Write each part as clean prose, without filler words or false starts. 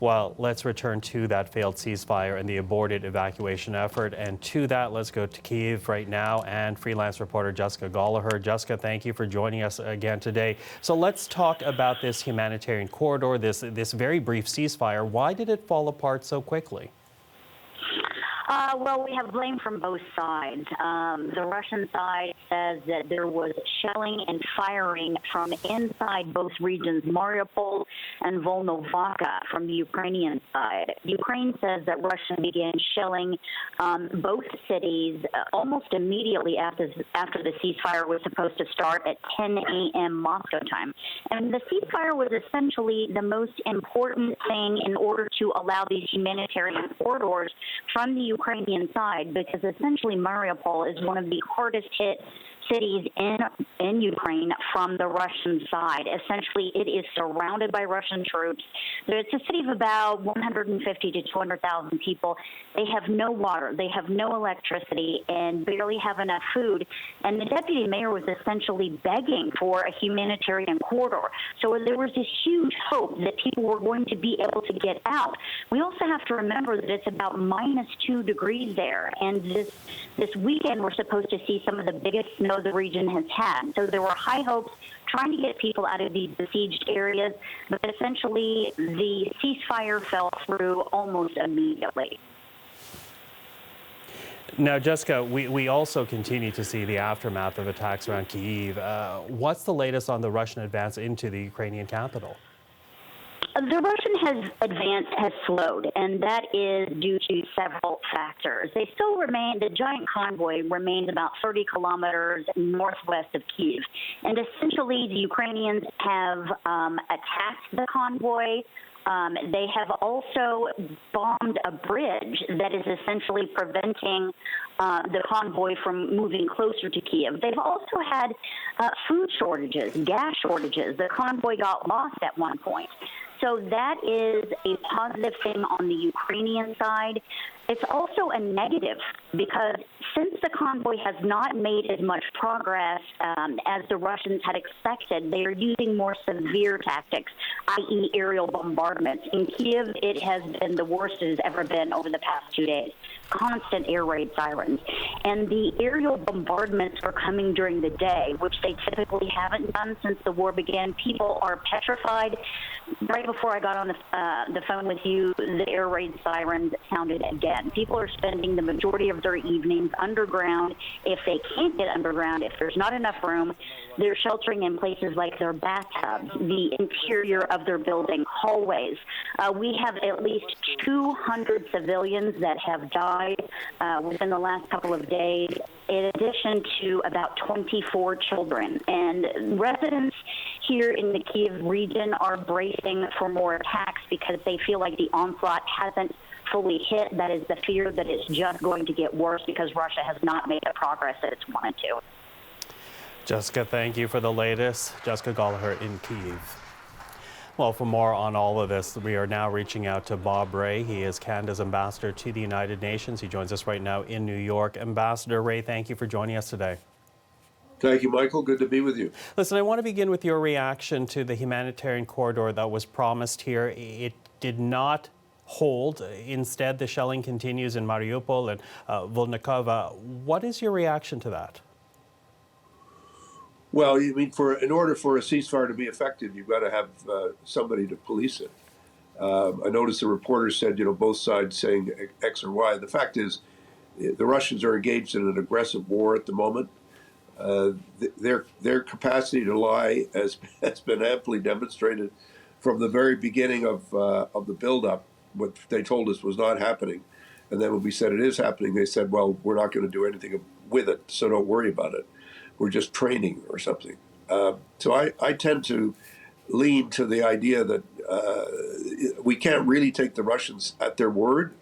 Well, let's return to that failed ceasefire and the aborted evacuation effort. And to that, let's go to Kyiv right now and freelance reporter Jessica Gallagher. Jessica, thank you for joining us again today. So let's talk about this humanitarian corridor, this very brief ceasefire. Why did it fall apart so quickly? Well, we have blame from both sides. The Russian side says that there was shelling and firing from inside both regions, Mariupol and Volnovakha, from the Ukrainian side. Ukraine says that Russia began shelling both cities almost immediately after the ceasefire was supposed to start at 10 a.m. Moscow time. And the ceasefire was essentially the most important thing in order to allow these humanitarian corridors from the Ukrainian side, because essentially Mariupol is one of the hardest hit cities in Ukraine from the Russian side. Essentially, it is surrounded by Russian troops. It's a city of about 150 to 200,000 people. They have no water, they have no electricity, and barely have enough food. And the deputy mayor was essentially begging for a humanitarian corridor. So there was this huge hope that people were going to be able to get out. We also have to remember that it's about -2 degrees there, and this weekend we're supposed to see some of the biggest snow the region has had. So there were high hopes trying to get people out of these besieged areas, but essentially the ceasefire fell through almost immediately. Now, Jessica, we also continue to see the aftermath of attacks around Kyiv. What's the latest on the Russian advance into the Ukrainian capital? The Russian advance has slowed, and that is due to several factors. They still remain, the giant convoy remains about 30 kilometers northwest of Kyiv. And essentially, the Ukrainians have attacked the convoy. They have also bombed a bridge that is essentially preventing the convoy from moving closer to Kyiv. They've also had food shortages, gas shortages. The convoy got lost at one point. So that is a positive thing on the Ukrainian side. It's also a negative because since the convoy has not made as much progress as the Russians had expected, they are using more severe tactics, i.e. aerial bombardments. In Kyiv, it has been the worst it has ever been over the past 2 days. Constant air raid sirens. And the aerial bombardments are coming during the day, which they typically haven't done since the war began. People are petrified. Right before I got on the phone with you, the air raid sirens sounded again. People are spending the majority of their evenings underground. If they can't get underground, if there's not enough room, they're sheltering in places like their bathtubs, the interior of their building, hallways. We have at least 200 civilians that have died within the last couple of days, in addition to about 24 children. And residents here in the Kyiv region are bracing for more attacks because they feel like the onslaught hasn't fully hit. That is the fear that it's just going to get worse because Russia has not made the progress that it's wanted to. Jessica, thank you for the latest. Jessica Gallagher in Kyiv. Well, for more on all of this, we are now reaching out to Bob Ray. He is Canada's ambassador to the United Nations. He joins us right now in New York. Ambassador Ray, thank you for joining us today. Thank you, Michael. Good to be with you. Listen, I want to begin with your reaction to the humanitarian corridor that was promised here. It did not hold. Instead, the shelling continues in Mariupol and Volnovakha. What is your reaction to that? Well, I mean, in order for a ceasefire to be effective, you've got to have somebody to police it. I noticed the reporter said, both sides saying X or Y. The fact is, the Russians are engaged in an aggressive war at the moment. Their capacity to lie has been amply demonstrated from the very beginning of the buildup. What they told us was not happening, and then when we said it is happening, they said, "Well, we're not going to do anything with it, so don't worry about it. We're just training or something." So I tend to lean to the idea that we can't really take the Russians at their word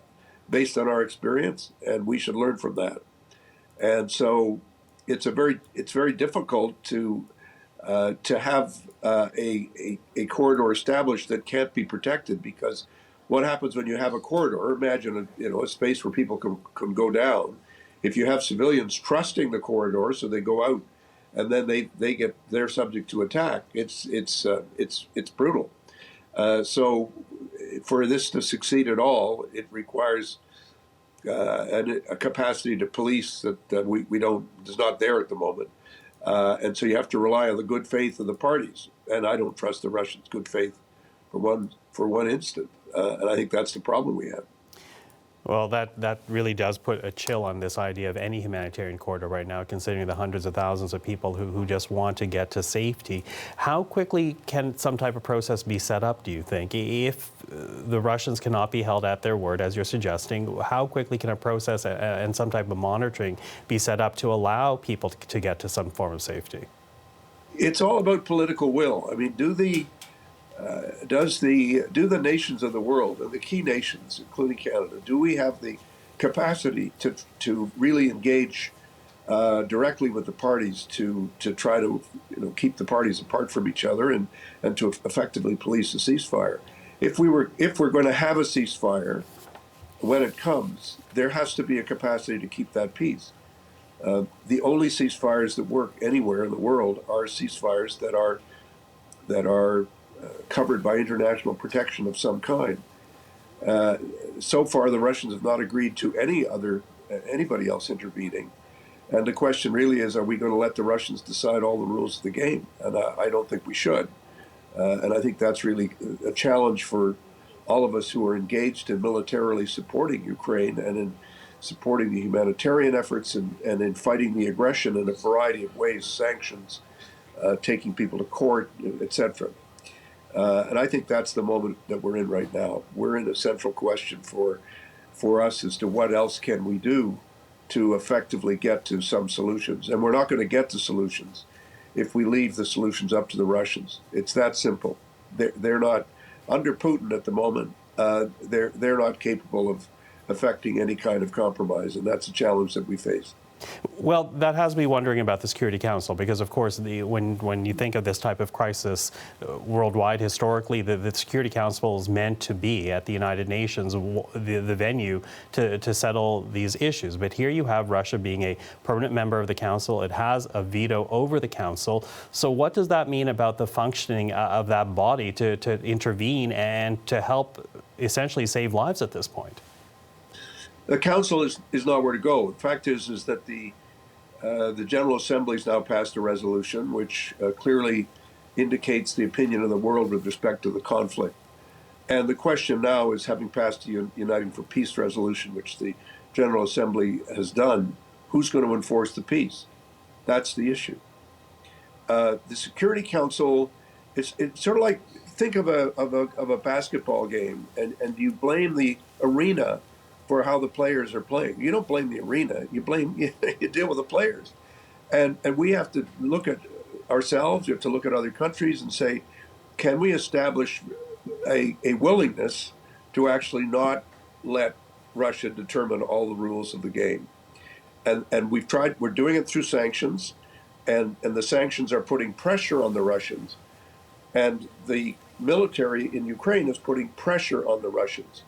based on our experience, and we should learn from that. And so it's very difficult to have a corridor established that can't be protected, because what happens when you have a corridor? Imagine a space where people can go down. If you have civilians trusting the corridor, so they go out, and then they're subject to attack. It's brutal. So for this to succeed at all, it requires a capacity to police that we don't is not there at the moment, and so you have to rely on the good faith of the parties. And I don't trust the Russians' good faith for one instant, and I think that's the problem we have. Well, that really does put a chill on this idea of any humanitarian corridor right now, considering the hundreds of thousands of people who just want to get to safety. How quickly can some type of process be set up, do you think? If the Russians cannot be held at their word, as you're suggesting, how quickly can a process and some type of monitoring be set up to allow people to get to some form of safety? It's all about political will. I mean, do the nations of the world, and the key nations, including Canada, do we have the capacity to really engage directly with the parties to try to keep the parties apart from each other and to effectively police a ceasefire? If we're going to have a ceasefire, when it comes, there has to be a capacity to keep that peace. The only ceasefires that work anywhere in the world are ceasefires that are covered by international protection of some kind. So far, the Russians have not agreed to anybody else intervening. And the question really is, are we going to let the Russians decide all the rules of the game? And I don't think we should. And I think that's really a challenge for all of us who are engaged in militarily supporting Ukraine and in supporting the humanitarian efforts and in fighting the aggression in a variety of ways, sanctions, taking people to court, etc. And I think that's the moment that we're in right now. We're in a central question for us as to what else can we do to effectively get to some solutions. And we're not going to get to solutions if we leave the solutions up to the Russians. It's that simple. They're not, under Putin at the moment, they're not capable of affecting any kind of compromise, and that's a challenge that we face. Well, that has me wondering about the Security Council, because of course when you think of this type of crisis worldwide, historically, the Security Council is meant to be at the United Nations, the venue to settle these issues. But here you have Russia being a permanent member of the Council. It has a veto over the Council. So what does that mean about the functioning of that body to intervene and to help essentially save lives at this point? The Council is nowhere to go. The fact is that the General Assembly has now passed a resolution which clearly indicates the opinion of the world with respect to the conflict. And the question now is, having passed the Uniting for Peace resolution, which the General Assembly has done, who's going to enforce the peace? That's the issue. The Security Council, it's sort of like, think of a basketball game, and you blame the arena for how the players are playing. You don't blame the arena, you deal with the players. And we have to look at ourselves, we have to look at other countries and say, can we establish a willingness to actually not let Russia determine all the rules of the game? And we've tried, we're doing it through sanctions, and the sanctions are putting pressure on the Russians. And the military in Ukraine is putting pressure on the Russians.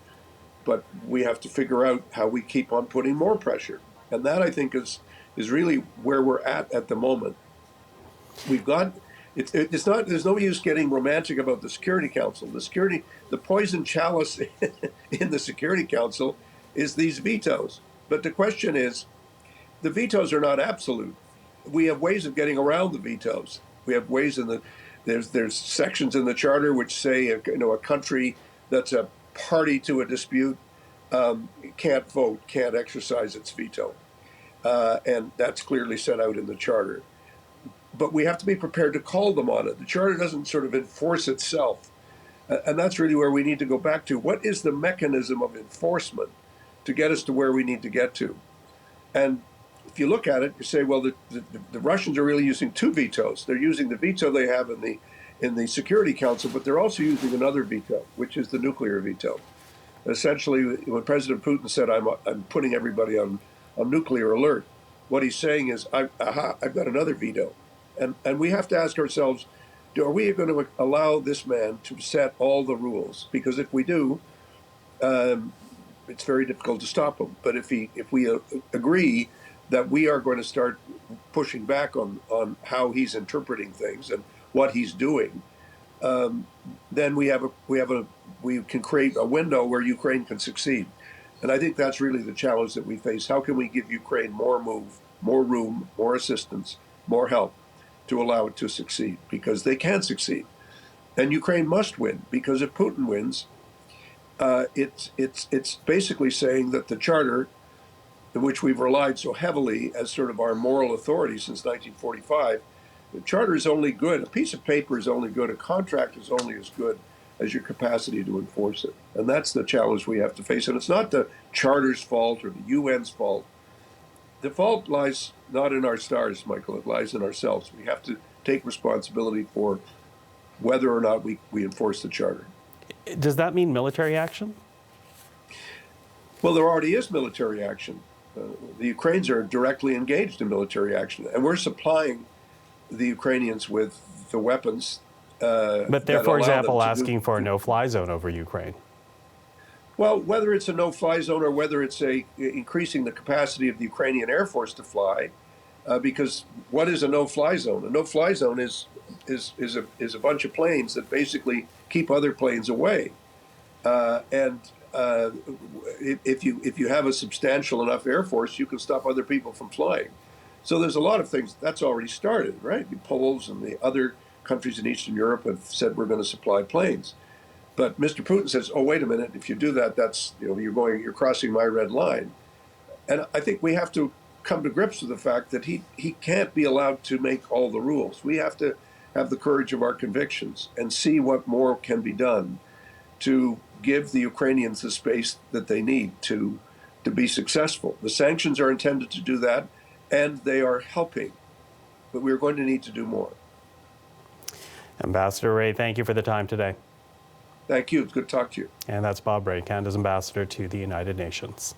But we have to figure out how we keep on putting more pressure. And that, I think, is really where we're at the moment. We've got, it's not, there's no use getting romantic about the Security Council. The poison chalice in the Security Council is these vetoes. But the question is, the vetoes are not absolute. We have ways of getting around the vetoes. We have ways there's sections in the Charter which say, a country that's a party to a dispute can't vote, can't exercise its veto. And that's clearly set out in the Charter. But we have to be prepared to call them on it. The Charter doesn't sort of enforce itself. And that's really where we need to go back to. What is the mechanism of enforcement to get us to where we need to get to? And if you look at it, you say, well, the Russians are really using two vetoes. They're using the veto they have in the Security Council, but they're also using another veto, which is the nuclear veto. Essentially, when President Putin said, I'm putting everybody on nuclear alert, what he's saying is, I've got another veto. And we have to ask ourselves, are we going to allow this man to set all the rules? Because if we do, it's very difficult to stop him. But if we agree that we are going to start pushing back on how he's interpreting things and what he's doing, then we have a we can create a window where Ukraine can succeed. And I think that's really the challenge that we face. How can we give Ukraine more room, more assistance, more help to allow it to succeed? Because they can succeed. And Ukraine must win, because if Putin wins, it's basically saying that the charter, in which we've relied so heavily as sort of our moral authority since 1945, the charter is only good, a piece of paper is only good, a contract is only as good as your capacity to enforce it. And that's the challenge we have to face. And it's not the charter's fault or the UN's fault. The fault lies not in our stars, Michael, it lies in ourselves. We have to take responsibility for whether or not we enforce the charter. Does that mean military action? Well, there already is military action. The Ukrainians are directly engaged in military action, and we're supplying the Ukrainians with the weapons. But they're, for example, asking for a no-fly zone over Ukraine. Well, whether it's a no-fly zone or whether it's increasing the capacity of the Ukrainian Air Force to fly, because what is a no-fly zone? A no-fly zone is a bunch of planes that basically keep other planes away, and if you have a substantial enough Air Force, you can stop other people from flying. So there's a lot of things that's already started, right? The Poles and the other countries in Eastern Europe have said we're going to supply planes, but Mr. Putin says, "Oh, wait a minute! If you do that, that's you're crossing my red line." And I think we have to come to grips with the fact that he can't be allowed to make all the rules. We have to have the courage of our convictions and see what more can be done to give the Ukrainians the space that they need to be successful. The sanctions are intended to do that, and they are helping, but we're going to need to do more. Ambassador Ray, thank you for the time today. Thank you. It's good to talk to you. And that's Bob Ray, Canada's ambassador to the United Nations.